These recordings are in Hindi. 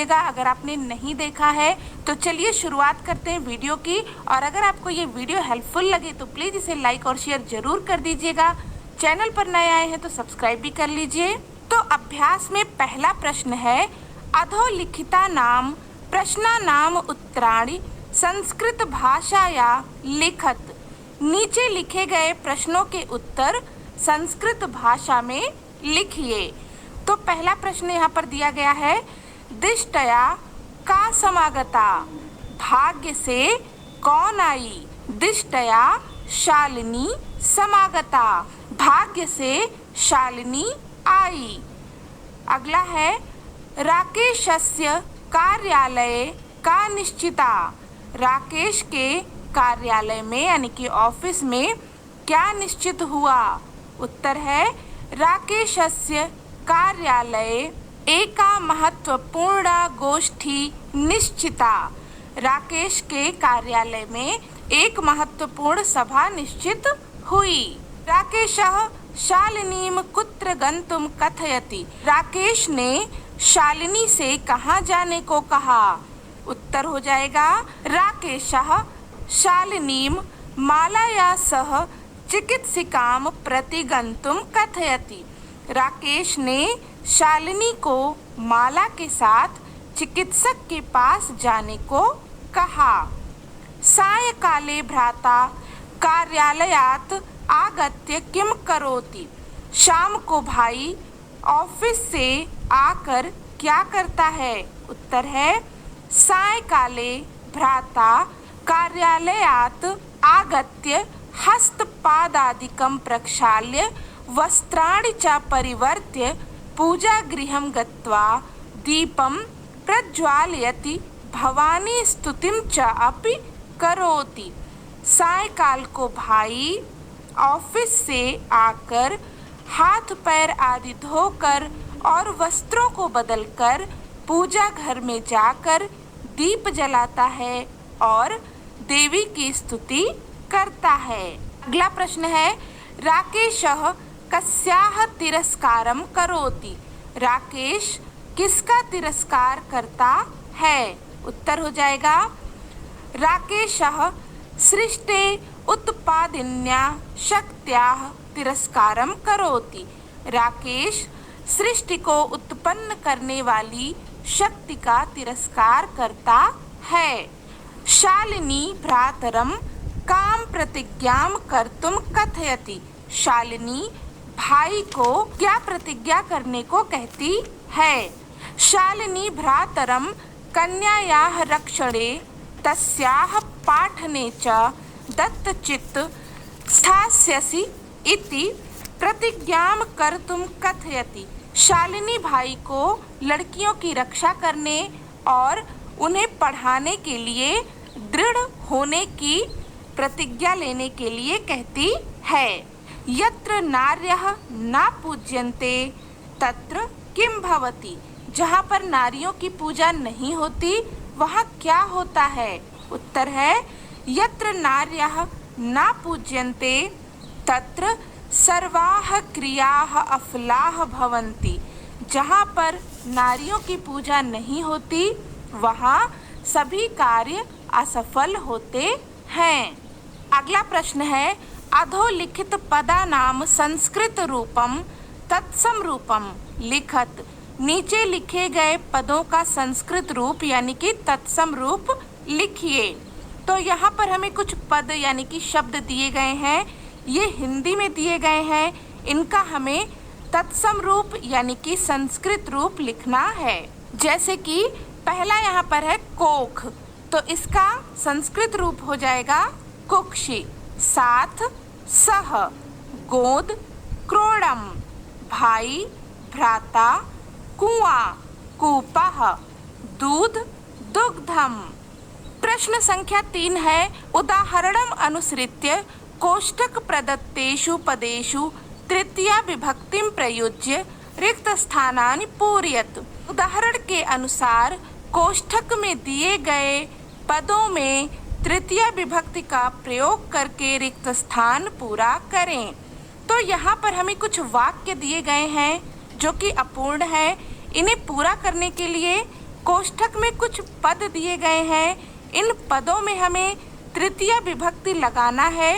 अगर आपने नहीं देखा है तो चलिए शुरुआत करते हैं वीडियो की। और अगर आपको ये वीडियो हेल्पफुल लगे तो प्लीज़ इसे लाइक और शेयर जरूर कर दीजिएगा। चैनल पर नए आए हैं तो सब्सक्राइब भी कर लीजिए। तो अभ्यास में पहला प्रश्न है, अधोलिखिता नाम प्रश्ना नाम उत्तराणि संस्कृत भाषाया लिखत। नीचे लिखे गए प्रश्नों के उत्तर संस्कृत भाषा में लिखिए। तो पहला प्रश्न यहाँ पर दिया गया है, दिष्टया का समागता, भाग्य से कौन आई। दिष्टया शालिनी समागता, भाग्य से शालिनी आई। अगला है, राकेशस्य कार्यालय का निश्चिता। राकेश के कार्यालय में यानी कि ऑफिस में क्या निश्चित हुआ। उत्तर है, राकेशस्य कार्यालय एका महत्वपूर्ण गोष्ठी निश्चिता। राकेश के कार्यालय में एक महत्वपूर्ण सभा निश्चित हुई। राकेशः शालिनीं कुत्र गंतुम कथयति। राकेश ने शालिनी से कहाँ जाने को कहा। उत्तर हो जाएगा, राकेशः शालिनीं मालया सह चिकित्सिकां प्रति गंतुम कथयति। राकेश ने शालिनी को माला के साथ चिकित्सक के पास जाने को कहा। सायंकाले भ्राता कार्यालयात् आगत्य किम करोति। शाम को भाई ऑफिस से आकर क्या करता है। उत्तर है, सायंकाले भ्राता कार्यालयात् आगत्य हस्तपादादिकं प्रक्षाल्य वस्त्राणि च परिवर्त्य पूजागृहं गत्वा दीपं प्रज्वालयति भवानी स्तुतिं च अपि करोति। सायंकाल को भाई ऑफिस से आकर हाथ पैर आदि धोकर और वस्त्रों को बदलकर पूजा घर में जाकर दीप जलाता है और देवी की स्तुति करता है। अगला प्रश्न है, राकेशः कस्याः तिरस्कारं करोति। राकेश किसका तिरस्कार करता है। उत्तर हो जाएगा, राकेशः सृष्टे उत्पादिन्या शक्त्याः तिरस्कारं करोति। राकेश सृष्टि को उत्पन्न करने वाली शक्ति का तिरस्कार करता है। शालिनी भ्रातरं काम प्रतिज्ञां कर्तुम कथयति। शालिनी भाई को क्या प्रतिज्ञा करने को कहती है। शालिनी भ्रातरं कन्यायाः रक्षणे तस्याः पाठने च दत्तचित्त स्थास्यसि इति प्रतिज्ञां कर्तुम कथयति। शालिनी भाई को लड़कियों की रक्षा करने और उन्हें पढ़ाने के लिए दृढ़ होने की प्रतिज्ञा लेने के लिए कहती है। यत्र नार्यः न पूज्यन्ते तत्र किम भवति। जहाँ पर नारियों की पूजा नहीं होती वहाँ क्या होता है। उत्तर है, यत्र नार्यः न पूज्यन्ते तत्र सर्वाः क्रियाः अफलाः भवन्ति। जहाँ पर नारियों की पूजा नहीं होती वहाँ सभी कार्य असफल होते हैं। अगला प्रश्न है, अधोलिखित पदानाम संस्कृत रूपम तत्सम रूपम लिखत। नीचे लिखे गए पदों का संस्कृत रूप यानी कि तत्सम रूप लिखिए। तो यहाँ पर हमें कुछ पद यानी कि शब्द दिए गए हैं, ये हिंदी में दिए गए हैं। इनका हमें तत्सम रूप यानी कि संस्कृत रूप लिखना है। जैसे कि पहला यहाँ पर है कोख, तो इसका संस्कृत रूप हो जाएगा कुक्षि। साथ सह, गोद क्रोडम, भाई भ्राता कुआं कूपः, दूध दुग्धम। प्रश्न संख्या 3 है, उदाहरणम अनुसृत्य कोष्ठक प्रदत्तेषु पदेषु तृतीया विभक्तिं प्रयुज्य रिक्त स्थानानि पूरयत। उदाहरण के अनुसार कोष्ठक में दिए गए पदों में तृतीय विभक्ति का प्रयोग करके रिक्त स्थान पूरा करें। तो यहाँ पर हमें कुछ वाक्य दिए गए हैं जो कि अपूर्ण है। इन्हें पूरा करने के लिए कोष्ठक में कुछ पद दिए गए हैं, इन पदों में हमें तृतीय विभक्ति लगाना है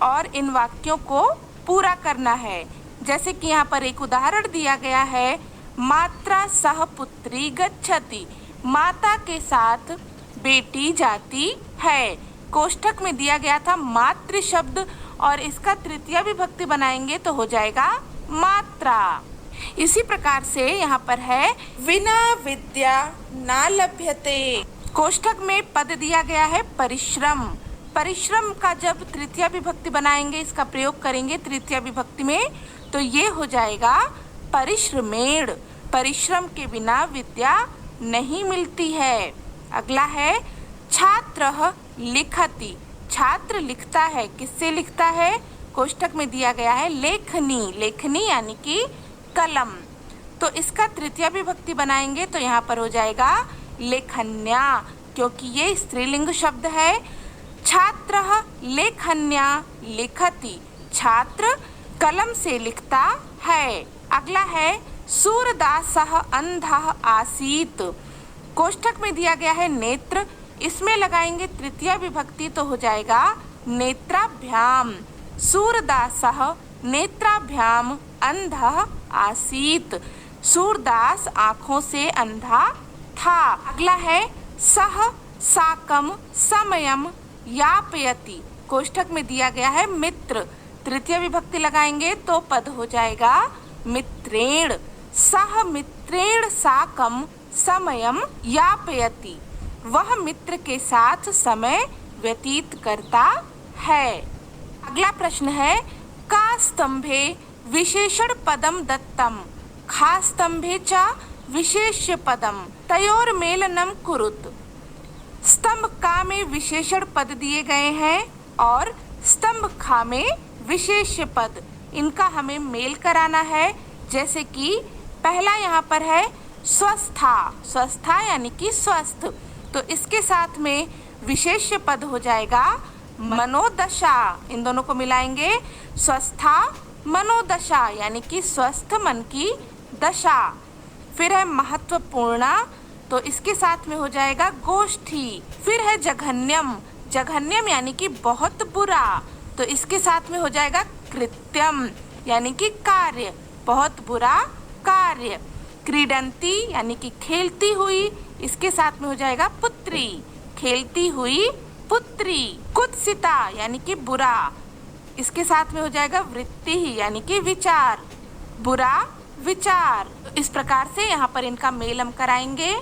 और इन वाक्यों को पूरा करना है। जैसे कि यहाँ पर एक उदाहरण दिया गया है, मात्रा सह पुत्री गच्छति, माता के साथ बेटी जाती है। कोष्ठक में दिया गया था मातृ शब्द और इसका तृतीय विभक्ति बनाएंगे तो हो जाएगा मात्रा। इसी प्रकार से यहाँ पर है विना विद्या न लभ्यते। कोष्ठक में पद दिया गया है परिश्रम। परिश्रम का जब तृतीय विभक्ति बनाएंगे, इसका प्रयोग करेंगे तृतीय विभक्ति में, तो ये हो जाएगा परिश्रमेण। परिश्रम के बिना विद्या नहीं मिलती है। अगला है छात्रः लिखति, छात्र लिखता है। किससे लिखता है? कोष्ठक में दिया गया है लेखनी। लेखनी यानी कि कलम। तो इसका तृतीय विभक्ति बनाएंगे तो यहाँ पर हो जाएगा लेखन्या, क्योंकि ये स्त्रीलिंग शब्द है। छात्रः लेखन्या लिखति, छात्र कलम से लिखता है। अगला है सूरदासः अंधः आसीत्। कोष्ठक में दिया गया है नेत्र, इसमें लगाएंगे तृतीय विभक्ति तो हो जाएगा नेत्राभ्याम। सूरदासः नेत्राभ्याम अंधः आसीत्, सूरदास आँखों से अंधा था। अगला है सह साकम समयम यापयति। कोष्ठक में दिया गया है मित्र, तृतीय विभक्ति लगाएंगे तो पद हो जाएगा मित्रेण। सह मित्रेण साकम समयम यापयति, वह मित्र के साथ समय व्यतीत करता है। अगला प्रश्न है का स्तंभे विशेषण पदम दत्तम, खा स्तंभे च विशेष्य पदम तयोर मेलनम कुरुत। स्तंभ का में विशेषण पद दिए गए हैं और स्तंभ खा में विशेष्य पद, इनका हमें मेल कराना है। जैसे कि पहला यहाँ पर है स्वस्था, स्वस्था यानी कि स्वस्थ, तो इसके साथ में विशेष्य पद हो जाएगा मनोदशा। इन दोनों को मिलाएंगे, स्वस्था मनोदशा यानी कि स्वस्थ मन की दशा। फिर है महत्वपूर्ण, तो इसके साथ में हो जाएगा गोष्ठी। फिर है जघन्यम, जघन्यम यानी कि बहुत बुरा, तो इसके साथ में हो जाएगा कृत्यम यानी कि कार्य, बहुत बुरा कार्य। क्रीडंती यानी कि खेलती हुई, इसके साथ में हो जाएगा पुत्री, खेलती हुई पुत्री। कुत्सिता यानी कि बुरा, इसके साथ में हो जाएगा वृत्ति यानी कि विचार, बुरा विचार। इस प्रकार से यहाँ पर इनका मेल हम कराएंगे।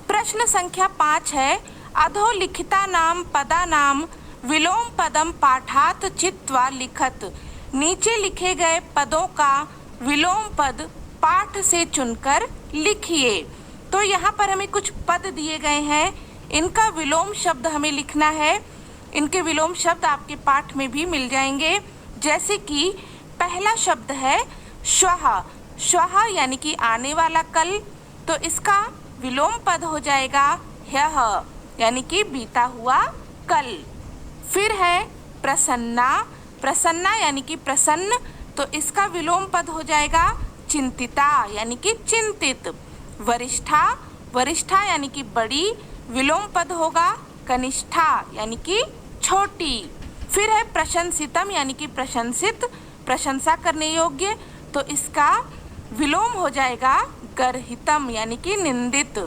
प्रश्न संख्या 5 है अधोलिखिता नाम पदा नाम विलोम पदम पाठात चित्वा लिखत। नीचे लिखे गए पदों का विलोम पद पाठ से चुनकर लिखिए। तो यहाँ पर हमें कुछ पद दिए गए हैं, इनका विलोम शब्द हमें लिखना है। इनके विलोम शब्द आपके पाठ में भी मिल जाएंगे। जैसे कि पहला शब्द है श्वः, श्वः यानी कि आने वाला कल, तो इसका विलोम पद हो जाएगा ह्यः यानी कि बीता हुआ कल। फिर है प्रसन्ना, प्रसन्ना यानी कि प्रसन्न, तो इसका विलोम पद हो जाएगा चिंतिता यानी कि चिंतित। वरिष्ठा, वरिष्ठा यानी कि बड़ी, विलोम पद होगा कनिष्ठा यानी कि छोटी। फिर है प्रशंसितम यानी कि प्रशंसित, प्रशंसा करने योग्य, तो इसका विलोम हो जाएगा गर्हितम यानी कि निंदित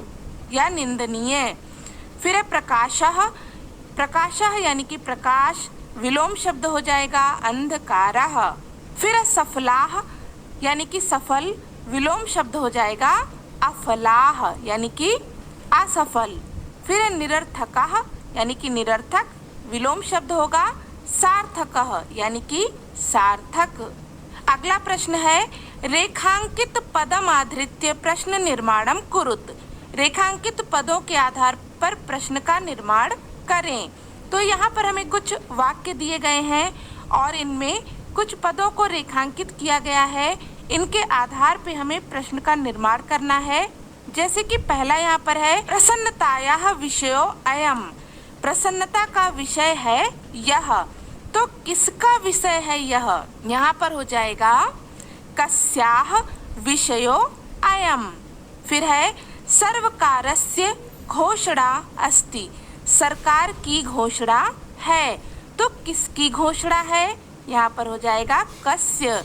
या निंदनीय। फिर है प्रकाशः, प्रकाशः यानी कि प्रकाश, विलोम शब्द हो जाएगा अंधकारः। फिर है सफलाः यानी कि सफल, विलोम शब्द हो जाएगा अफलाः यानी कि असफल। फिर है निरर्थकः यानी कि निरर्थक, विलोम शब्द होगा सार्थकः यानी कि सार्थक। अगला प्रश्न है रेखांकित पदम आधृत्य प्रश्न निर्माणम कुरुत। रेखांकित पदों के आधार पर प्रश्न का निर्माण करें। तो यहाँ पर हमें कुछ वाक्य दिए गए हैं और इनमें कुछ पदों को रेखांकित किया गया है, इनके आधार पे हमें प्रश्न का निर्माण करना है। जैसे कि पहला यहाँ पर है प्रसन्नतायाः विषयो अयम, प्रसन्नता का विषय है यह, तो किसका विषय है यह? यहाँ पर हो जाएगा कस्याः विषयो अयम। फिर है सर्वकारस्य घोषणा अस्ति। सरकार की घोषणा है। तो किसकी घोषणा है? यहाँ पर हो जाएगा कस्य।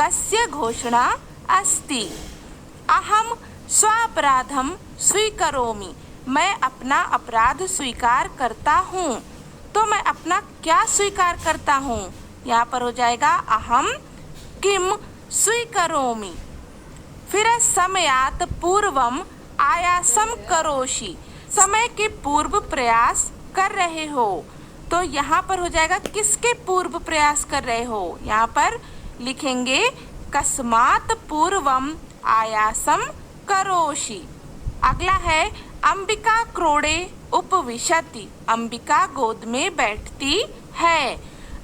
कस्य घोषणा अस्ति। अहम स्वापराधम स्वीकरोमि। मैं अपना अपराध स्वीकार करता हूँ। तो मैं अपना क्या स्वीकार करता हूँ? यहाँ पर हो जाएगा अहम किम स्वीकरोमि। फिर है समयात पूर्वम आयासम करोषि। समय के पूर्व प्रयास कर रहे हो। तो यहाँ पर हो जाएगा किसके पूर्व प्रयास कर रहे हो? यहाँ पर लिखेंगे कस्मात पूर्वम आयासम करोषि। अगला है अंबिका क्रोड़े उपविशति। अंबिका गोद में बैठती है।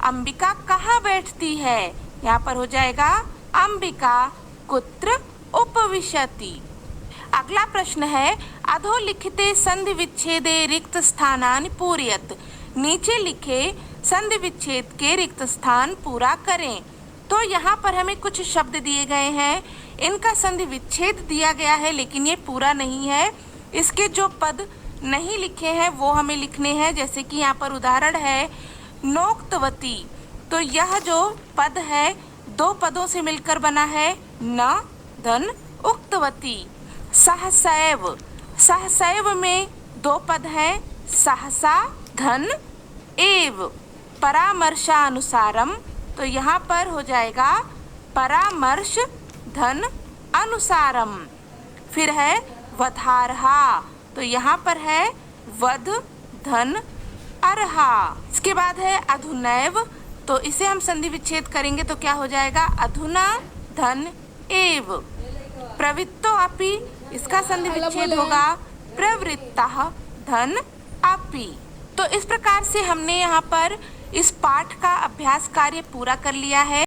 अंबिका कहाँ बैठती है? यहाँ पर हो जाएगा अंबिका कुत्र उपविशति। अगला प्रश्न है अधोलिखिते संधि विच्छेदे रिक्त स्थानानि पूरयत। नीचे लिखे संधि विच्छेद के रिक्त स्थान पूरा करें। तो यहाँ पर हमें कुछ शब्द दिए गए हैं, इनका संधि विच्छेद दिया गया है लेकिन ये पूरा नहीं है। इसके जो पद नहीं लिखे हैं वो हमें लिखने हैं। जैसे कि यहाँ पर उदाहरण है नोक्तवती। तो यह जो पद है 2 पदों से मिलकर बना है, न धन उक्तवती। सहसैव। सहसैव में 2 पद हैं, सहसा धन एव। परामर्शानुसारम। तो यहाँ पर हो जाएगा परामर्श धन अनुसारम। फिर है वधारहा। तो यहाँ पर है वध धन अर्हा। इसके बाद है अधुनैव। तो इसे हम संधि विच्छेद करेंगे तो क्या हो जाएगा? अधुना धन एव। प्रवृत्तो अपि। इसका संधि विच्छेद होगा प्रवृत्तः धन अपि। तो इस प्रकार से हमने यहाँ पर इस पाठ का अभ्यास कार्य पूरा कर लिया है।